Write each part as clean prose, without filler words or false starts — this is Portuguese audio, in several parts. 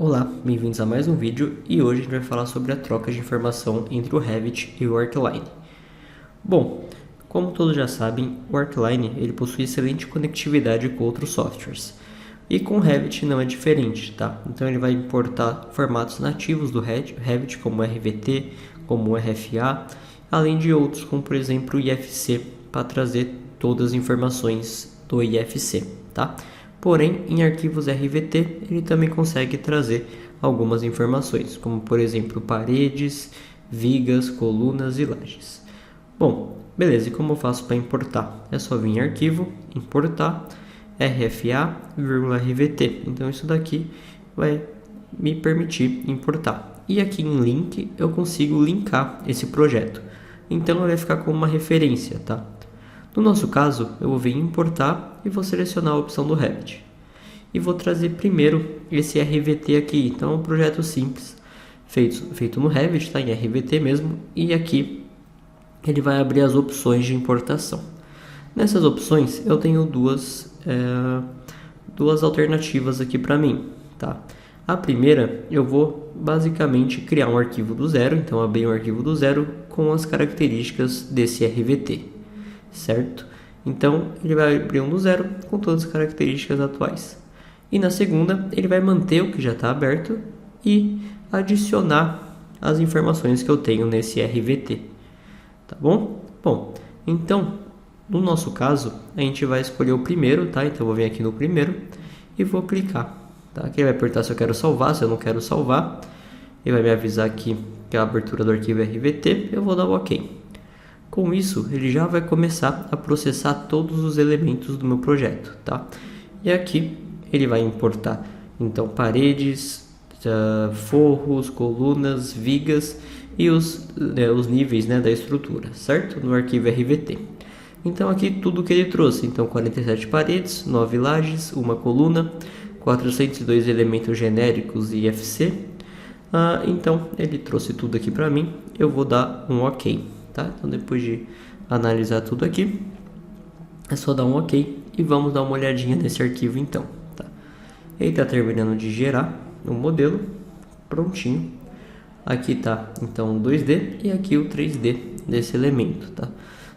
Olá, bem-vindos a mais um vídeo e hoje a gente vai falar sobre a troca de informação entre o Revit e o Arcline. Bom, como todos já sabem, o Arcline ele possui excelente conectividade com outros softwares e com o Revit não é diferente, tá? Então ele vai importar formatos nativos do Revit como RVT, como RFA, além de outros como por exemplo o IFC para trazer todas as informações do IFC, tá? Porém, em arquivos RVT, ele também consegue trazer algumas informações, como por exemplo paredes, vigas, colunas e lajes. Bom, beleza, e como eu faço para importar? É só vir em arquivo, importar, RFA,RVT. Então isso daqui vai me permitir importar. E aqui em link eu consigo linkar esse projeto. Então ele vai ficar como uma referência, tá? No nosso caso, eu vou vir em importar e vou selecionar a opção do Revit. E vou trazer primeiro esse RVT aqui. Então é um projeto simples, feito no Revit, tá? Em RVT mesmo. E aqui ele vai abrir as opções de importação. Nessas opções eu tenho duas alternativas aqui para mim, tá? A primeira, eu vou basicamente criar um arquivo do zero. Então abrir um arquivo do zero com as características desse RVT. Certo? Então ele vai abrir um do zero com todas as características atuais. E na segunda ele vai manter o que já está aberto e adicionar as informações que eu tenho nesse RVT. Tá bom? Bom, então no nosso caso a gente vai escolher o primeiro, tá? Então eu vou vir aqui no primeiro e vou clicar. Tá? Aqui ele vai perguntar se eu quero salvar, se eu não quero salvar. Ele vai me avisar aqui que a abertura do arquivo é RVT, eu vou dar o OK. Com isso, ele já vai começar a processar todos os elementos do meu projeto, tá? E aqui ele vai importar, então, paredes, forros, colunas, vigas e os níveis, né, da estrutura, certo? No arquivo RVT. Então, aqui tudo que ele trouxe. Então, 47 paredes, 9 lajes, uma coluna, 402 elementos genéricos e IFC. Então, ele trouxe tudo aqui para mim. Eu vou dar um OK. Tá? Então depois de analisar tudo aqui, é só dar um OK e vamos dar uma olhadinha nesse arquivo então. Tá? Ele está terminando de gerar o modelo, prontinho. Aqui está então o 2D e aqui o 3D desse elemento. Tá?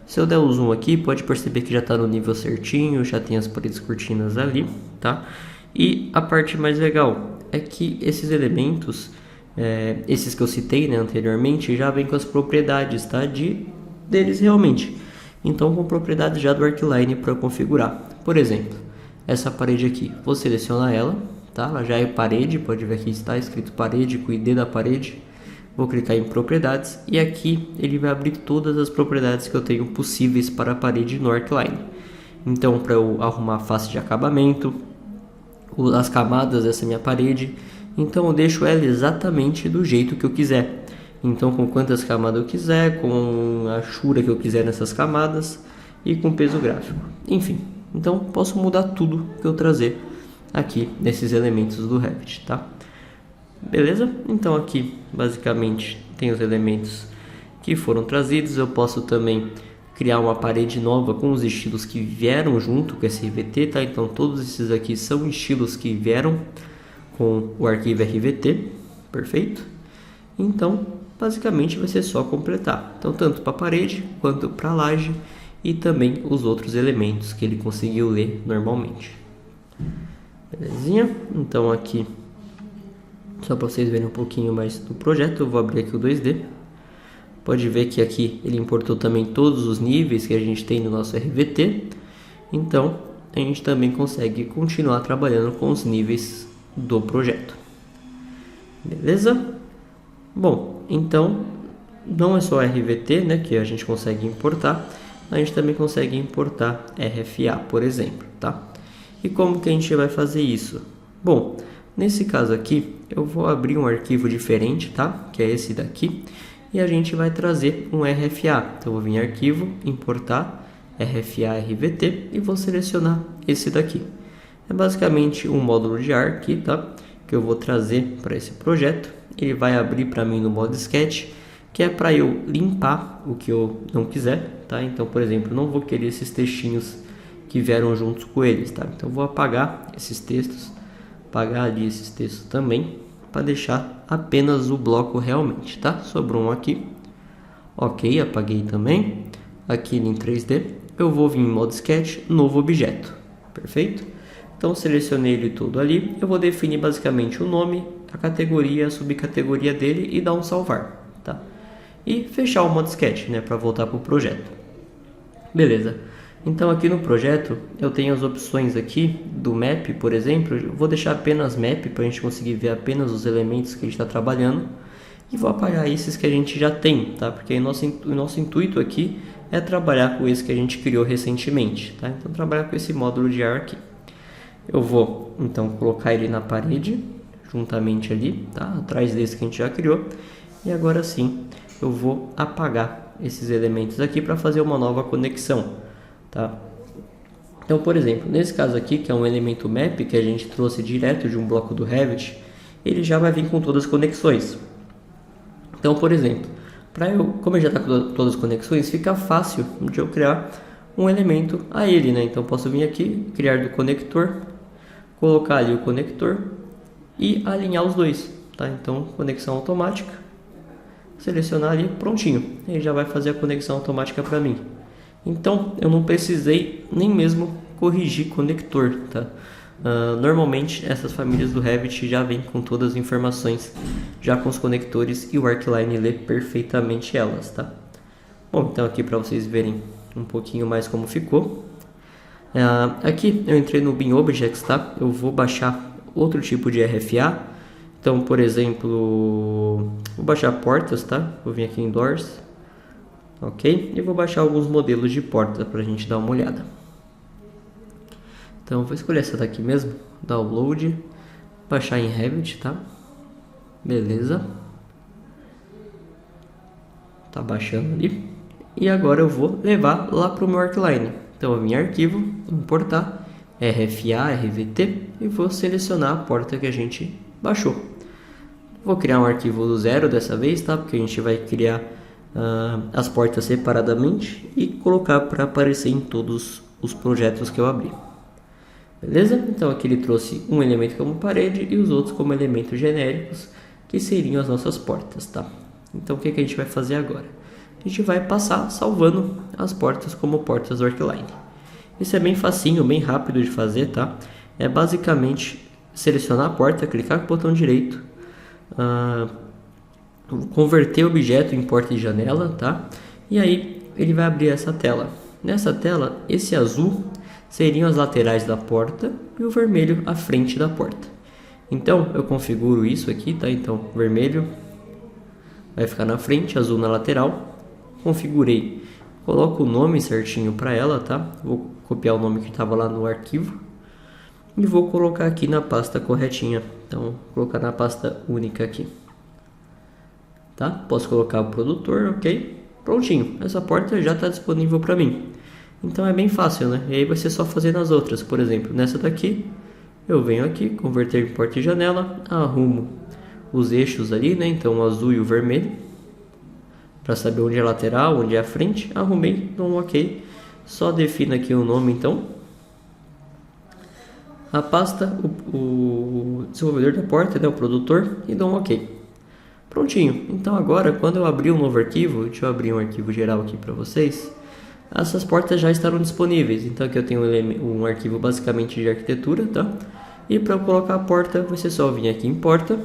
Se eu der o zoom aqui, pode perceber que já está no nível certinho, já tem as paredes cortinas ali. Tá? E a parte mais legal é que esses elementos... esses que eu citei, né, anteriormente já vem com as propriedades, tá, deles realmente. Então com propriedades já do Arcline para configurar. Por exemplo, essa parede aqui, vou selecionar ela, tá? Ela já é parede, pode ver aqui está escrito parede com o ID da parede. Vou clicar em propriedades e aqui ele vai abrir todas as propriedades que eu tenho possíveis para a parede no Arcline. Então para eu arrumar a face de acabamento, as camadas dessa minha parede. Então eu deixo ela exatamente do jeito que eu quiser. Então com quantas camadas eu quiser, com a achura que eu quiser nessas camadas e com peso gráfico. Enfim, então posso mudar tudo que eu trazer aqui nesses elementos do Revit, tá? Beleza? Então aqui basicamente tem os elementos que foram trazidos. Eu posso também criar uma parede nova com os estilos que vieram junto com esse RVT, tá? Então todos esses aqui são estilos que vieram com o arquivo RVT, perfeito? Então, basicamente vai ser só completar. Então, tanto para a parede quanto para a laje e também os outros elementos que ele conseguiu ler normalmente. Belezinha? Então aqui, só para vocês verem um pouquinho mais do projeto, eu vou abrir aqui o 2D. Pode ver que aqui ele importou também todos os níveis que a gente tem no nosso RVT. Então, a gente também consegue continuar trabalhando com os níveis do projeto. Beleza? Bom, então não é só RVT, né, que a gente consegue importar, a gente também consegue importar RFA, por exemplo, tá? E como que a gente vai fazer isso? Bom, nesse caso aqui eu vou abrir um arquivo diferente, tá? Que é esse daqui, e a gente vai trazer um RFA. Então eu vou vir em arquivo, importar RFA RVT e vou selecionar esse daqui. É basicamente um módulo de ar aqui, tá? Que eu vou trazer para esse projeto. Ele vai abrir para mim no modo sketch, que é para eu limpar o que eu não quiser, tá? Então, por exemplo, eu não vou querer esses textinhos que vieram juntos com eles, tá? Então, eu vou apagar esses textos, apagar ali esses textos também, para deixar apenas o bloco realmente, tá? Sobrou um aqui. Ok, apaguei também. Aqui em 3D, eu vou vir em modo sketch, novo objeto. Perfeito? Então selecionei ele todo ali. Eu vou definir basicamente o nome, a categoria, a subcategoria dele e dar um salvar, tá? E fechar o modo sketch, né, para voltar para o projeto. Beleza. Então aqui no projeto eu tenho as opções aqui do map, por exemplo. Eu vou deixar apenas map para a gente conseguir ver apenas os elementos que a gente está trabalhando. E vou apagar esses que a gente já tem, tá? Porque o nosso intuito aqui é trabalhar com esse que a gente criou recentemente, tá? Então trabalhar com esse módulo de ar aqui. Eu vou então colocar ele na parede, juntamente ali, tá? Atrás desse que a gente já criou. E agora sim eu vou apagar esses elementos aqui para fazer uma nova conexão, tá? Então, por exemplo, nesse caso aqui, que é um elemento map que a gente trouxe direto de um bloco do Revit, ele já vai vir com todas as conexões. Então, por exemplo, como ele já está com todas as conexões, fica fácil de eu criar um elemento a ele, né? Então, posso vir aqui, criar do conector, colocar ali o conector e alinhar os dois, tá? Então, conexão automática, selecionar ali, prontinho. Ele já vai fazer a conexão automática para mim. Então, eu não precisei nem mesmo corrigir conector, tá? Normalmente, essas famílias do Revit já vêm com todas as informações, já com os conectores, e o Arcline lê perfeitamente elas, tá? Bom, então aqui para vocês verem um pouquinho mais como ficou. Aqui eu entrei no Bin Objects, tá? Eu vou baixar outro tipo de RFA. Então, por exemplo, vou baixar portas, tá? Vou vir aqui em Doors, ok? E vou baixar alguns modelos de porta para a gente dar uma olhada. Então, vou escolher essa daqui mesmo, Download, baixar em Revit, tá? Beleza. Tá baixando ali. E agora eu vou levar lá para o meu Arcline. Então, eu vou em Arquivo, Importar, RFA, RVT e vou selecionar a porta que a gente baixou. Vou criar um arquivo do zero dessa vez, tá? Porque a gente vai criar as portas separadamente e colocar para aparecer em todos os projetos que eu abri. Beleza? Então aqui ele trouxe um elemento como parede e os outros como elementos genéricos, que seriam as nossas portas, tá? Então o que a gente vai fazer agora? A gente vai passar salvando as portas como portas do Arcline. Isso é bem facinho, bem rápido de fazer, tá? É basicamente selecionar a porta, clicar com o botão direito, converter o objeto em porta e janela, tá? E aí ele vai abrir essa tela. Nessa tela, esse azul seriam as laterais da porta e o vermelho à frente da porta. Então eu configuro isso aqui, tá? Então vermelho vai ficar na frente, azul na lateral. Configurei, coloco o nome certinho para ela, tá? Vou copiar o nome que estava lá no arquivo e vou colocar aqui na pasta corretinha. Então vou colocar na pasta única aqui, tá? Posso colocar o produtor, ok? Prontinho, essa porta já está disponível para mim. Então é bem fácil, né? E aí vai ser só fazer nas outras. Por exemplo, nessa daqui, eu venho aqui, converter em porta e janela, arrumo os eixos ali, né? Então o azul e o vermelho, para saber onde é a lateral, onde é a frente. Arrumei, dou um ok. Só defino aqui o nome, então. A pasta, o desenvolvedor da porta, né? O produtor, e dou um ok. Prontinho. Então agora, quando eu abrir um novo arquivo, deixa eu abrir um arquivo geral aqui para vocês. Essas portas já estarão disponíveis. Então aqui eu tenho um arquivo basicamente de arquitetura, tá? E para eu colocar a porta, vai ser só vir aqui em porta,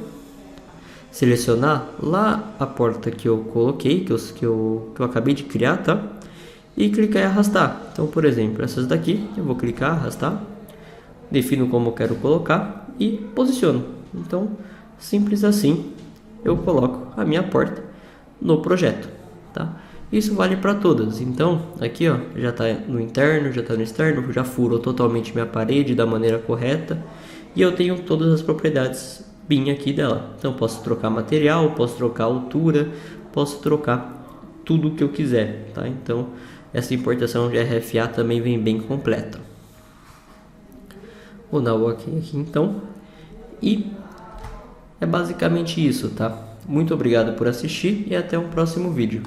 selecionar lá a porta que eu coloquei, que eu acabei de criar, tá? E clicar em arrastar. Então, por exemplo, essas daqui, eu vou clicar, arrastar, defino como eu quero colocar e posiciono. Então, simples assim, eu coloco a minha porta no projeto, tá? Isso vale para todas. Então, aqui ó, já está no interno, já está no externo, já furou totalmente minha parede da maneira correta. E eu tenho todas as propriedades BIM aqui dela. Então, posso trocar material, posso trocar altura, posso trocar tudo o que eu quiser, tá? Então, essa importação de RFA também vem bem completa. Vou dar o OK aqui então. E é basicamente isso, tá? Muito obrigado por assistir e até um próximo vídeo.